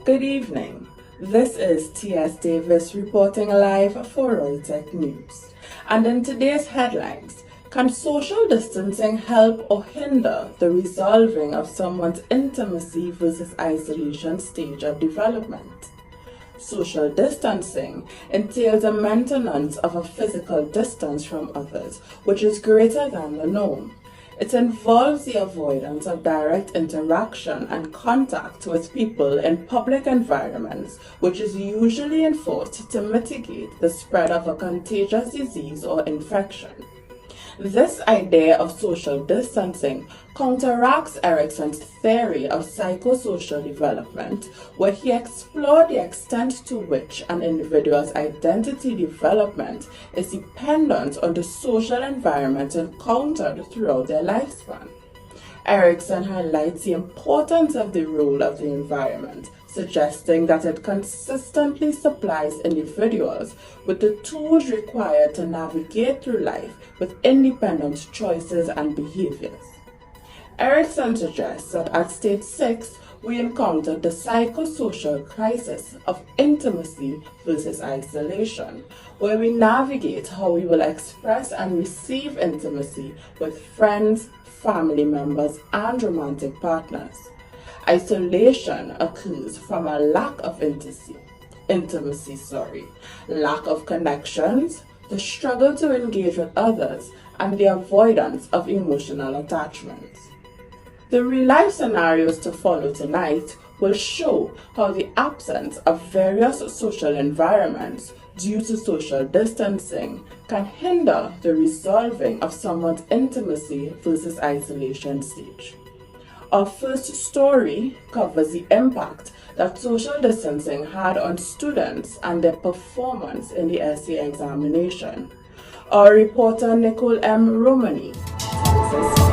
Good evening. This is T.S. Davis reporting live for Reutech News. And in today's headlines, can social distancing help or hinder the resolving of someone's intimacy versus isolation stage of development? Social distancing entails a maintenance of a physical distance from others, which is greater than the norm. It involves the avoidance of direct interaction and contact with people in public environments, which is usually enforced to mitigate the spread of a contagious disease or infection. This idea of social distancing counteracts Erikson's theory of psychosocial development, where he explored the extent to which an individual's identity development is dependent on the social environment encountered throughout their lifespan. Erikson highlights the importance of the role of the environment, suggesting that it consistently supplies individuals with the tools required to navigate through life with independent choices and behaviors. Erikson suggests that at stage 6, we encounter the psychosocial crisis of intimacy versus isolation, where we navigate how we will express and receive intimacy with friends, family members, and romantic partners. Isolation occurs from a lack of intimacy, lack of connections, the struggle to engage with others, and the avoidance of emotional attachments. The real-life scenarios to follow tonight will show how the absence of various social environments due to social distancing can hinder the resolving of someone's intimacy versus isolation stage. Our first story covers the impact that social distancing had on students and their performance in the essay examination. Our reporter Nicole M. Romani tells us.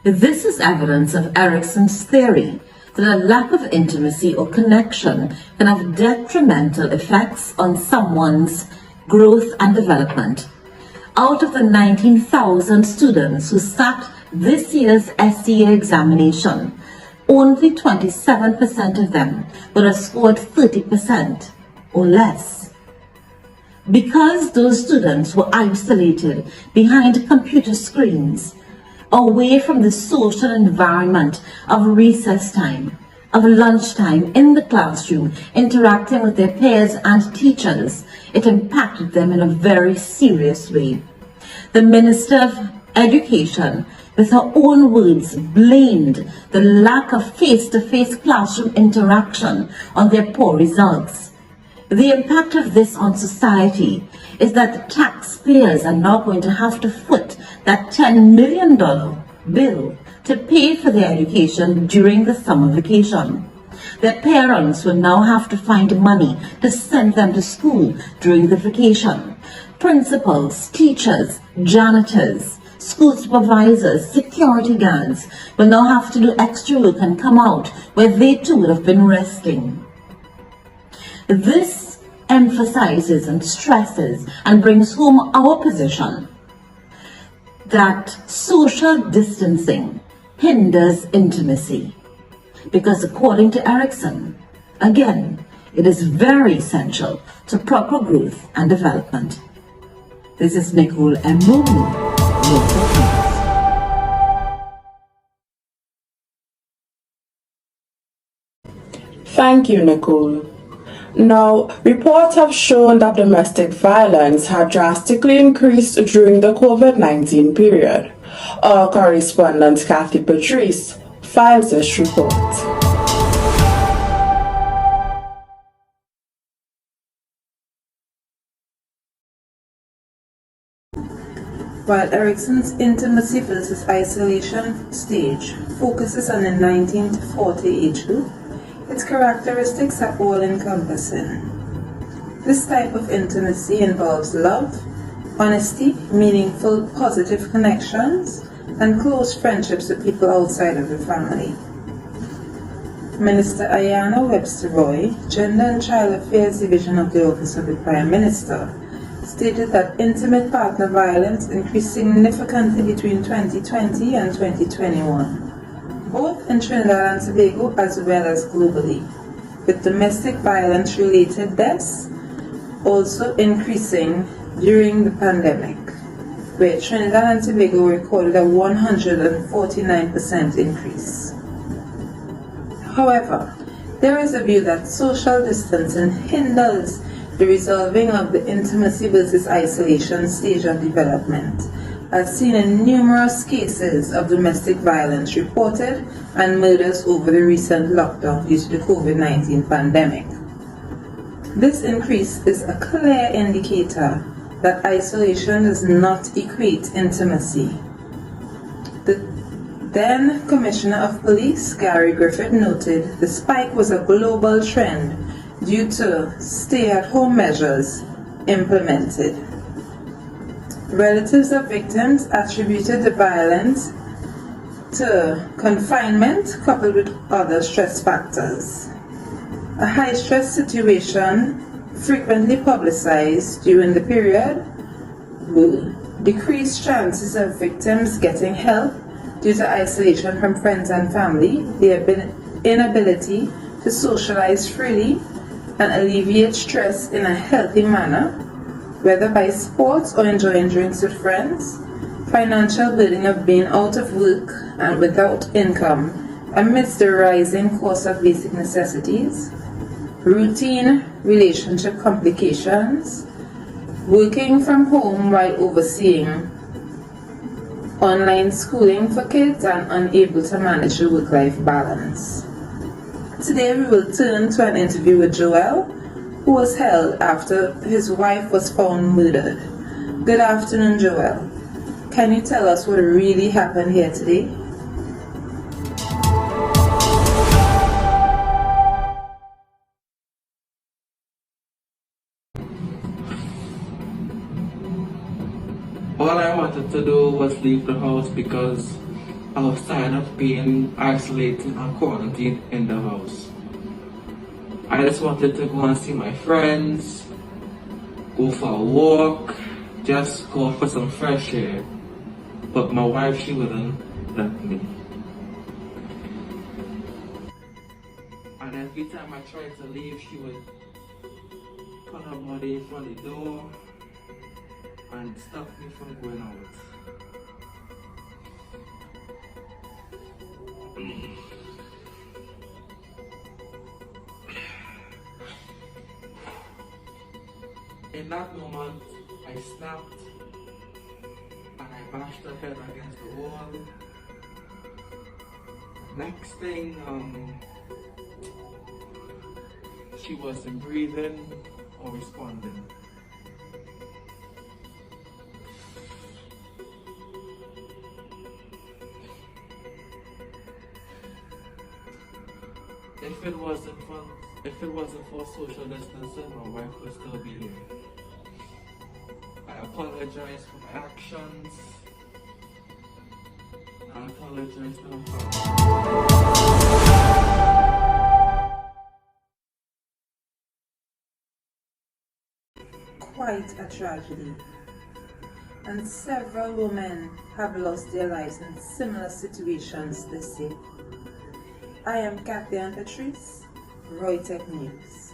This is evidence of Erikson's theory that a lack of intimacy or connection can have detrimental effects on someone's growth and development. Out of the 19,000 students who sat this year's SCA examination, only 27% of them would have scored 30% or less. Because those students were isolated behind computer screens, away from the social environment of recess time, of lunchtime in the classroom, interacting with their peers and teachers, it impacted them in a very serious way. The Minister of Education, with her own words, blamed the lack of face-to-face classroom interaction on their poor results. The impact of this on society is that the taxpayers are now going to have to foot that $10 million bill to pay for their education during the summer vacation. Their parents will now have to find money to send them to school during the vacation. Principals, teachers, janitors, school supervisors, security guards will now have to do extra work and come out where they too would have been resting. This emphasizes and stresses and brings home our position that social distancing hinders intimacy. Because according to Erikson, again, it is very essential to proper growth and development. This is Nicole M. Romani. Thank you, Nicole. Now, reports have shown that domestic violence had drastically increased during the COVID-19 period. Our correspondent Kathy Patrice files this report. While Erikson's intimacy versus isolation stage focuses on the 19 to 40 age group, its characteristics are all-encompassing. This type of intimacy involves love, honesty, meaningful, positive connections, and close friendships with people outside of the family. Minister Ayanna Webster Roy, Gender and Child Affairs Division of the Office of the Prime Minister, stated that intimate partner violence increased significantly between 2020 and 2021, both in Trinidad and Tobago as well as globally, with domestic violence-related deaths also increasing during the pandemic, where Trinidad and Tobago recorded a 149% increase. However, there is a view that social distancing hinders the resolving of the intimacy versus isolation stage of development, as seen in numerous cases of domestic violence reported and murders over the recent lockdown due to the COVID-19 pandemic. This increase is a clear indicator that isolation does not equate intimacy. The then Commissioner of Police, Gary Griffith, noted the spike was a global trend due to stay-at-home measures implemented. Relatives of victims attributed the violence to confinement coupled with other stress factors. A high-stress situation frequently publicized during the period will decrease chances of victims getting help due to isolation from friends and family, the inability to socialize freely, and alleviate stress in a healthy manner, whether by sports or enjoying drinks with friends, financial burden of being out of work and without income amidst the rising cost of basic necessities, routine relationship complications, working from home while overseeing online schooling for kids and unable to manage the work-life balance. Today we will turn to an interview with Joel, who was held after his wife was found murdered. Good afternoon, Joel. Can you tell us what really happened here today? All I wanted to do was leave the house because I was tired of being isolated and quarantined in the house. I just wanted to go and see my friends, go for a walk, just go for some fresh air. But my wife, she wouldn't let me. And every time I tried to leave, she would put her body in front of the door and stop me from going out. In that moment, I snapped and I bashed her head against the wall. Next thing, she wasn't breathing or responding. If it wasn't for social distancing, my wife would still be here. I apologize for my actions. I apologize to her. Quite a tragedy. And several women have lost their lives in similar situations this year. I am Kathy and Patrice, Reutech News.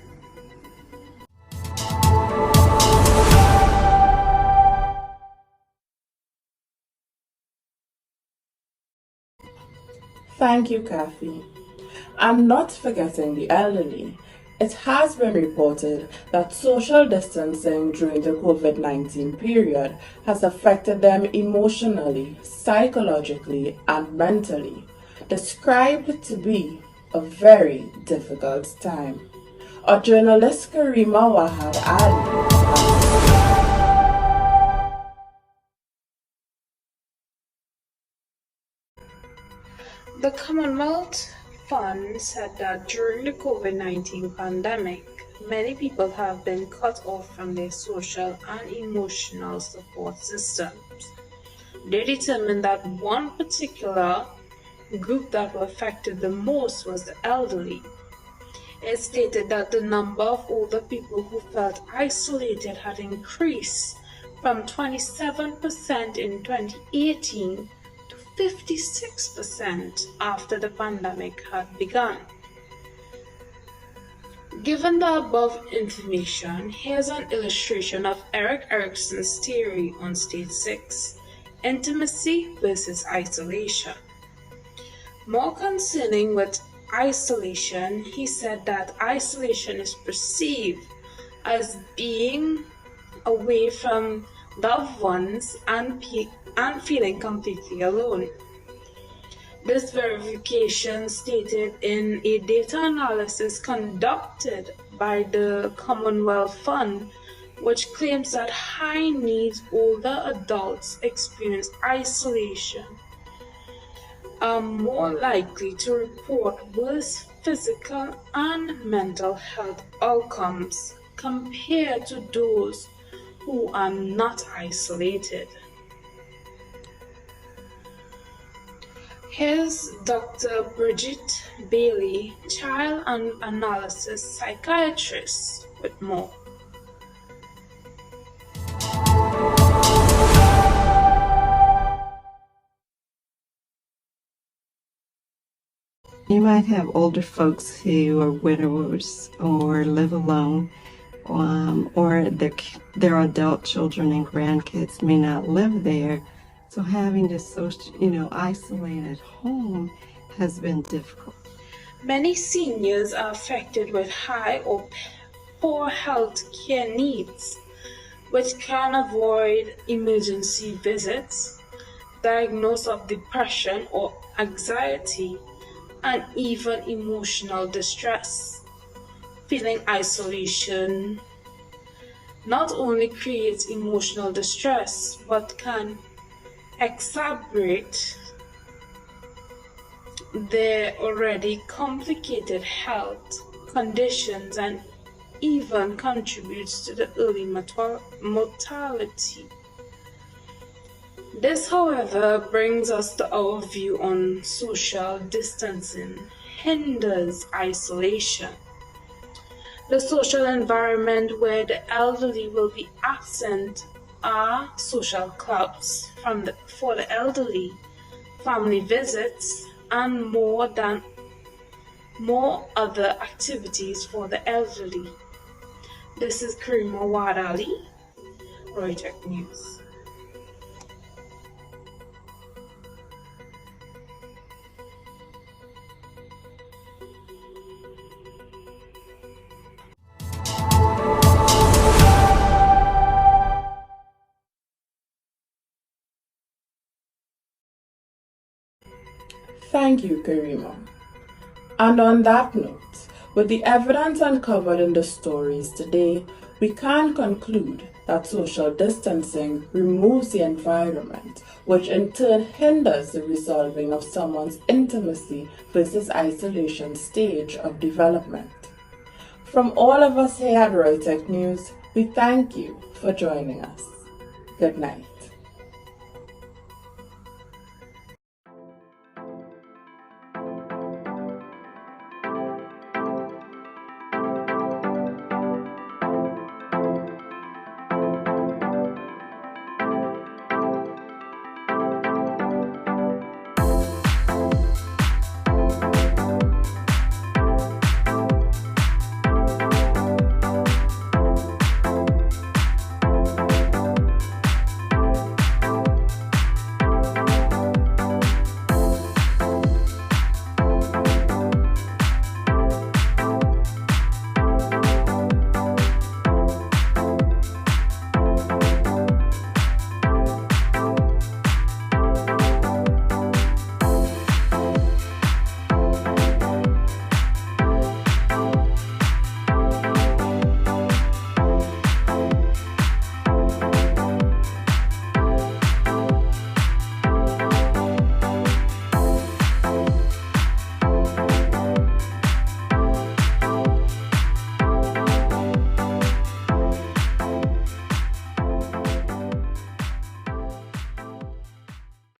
Thank you, Kathy. And not forgetting the elderly, it has been reported that social distancing during the COVID-19 period has affected them emotionally, psychologically, and mentally, described to be a very difficult time. Our journalist Karima Wahad Ali. The Commonwealth Fund said that during the COVID-19 pandemic, many people have been cut off from their social and emotional support systems. They determined that one particular group that were affected the most was the elderly. It stated that the number of older people who felt isolated had increased from 27% in 2018 to 56% after the pandemic had begun. Given the above information, here's an illustration of Erik Erikson's theory on stage 6, intimacy versus isolation. More concerning with isolation, he said that isolation is perceived as being away from loved ones and feeling completely alone. This verification stated in a data analysis conducted by the Commonwealth Fund, which claims that high-needs older adults experience isolation are more likely to report worse physical and mental health outcomes compared to those who are not isolated. Here's Dr. Bridget Bailey, child and analysis psychiatrist, with more. You might have older folks who are widowers or live alone, or their adult children and grandkids may not live there. So having to isolate at home has been difficult. Many seniors are affected with high or poor health care needs, which can avoid emergency visits, diagnosis of depression or anxiety, and even emotional distress. Feeling isolation not only creates emotional distress but can exacerbate their already complicated health conditions and even contributes to the early mortality. This, however, brings us to our view on social distancing hinders isolation. The social environment where the elderly will be absent are social clubs for the elderly, family visits, and more other activities for the elderly. This is Karima Wadali, Reutech News. Thank you, Karima. And on that note, with the evidence uncovered in the stories today, we can conclude that social distancing removes the environment, which in turn hinders the resolving of someone's intimacy versus isolation stage of development. From all of us here at Reutech News, we thank you for joining us. Good night.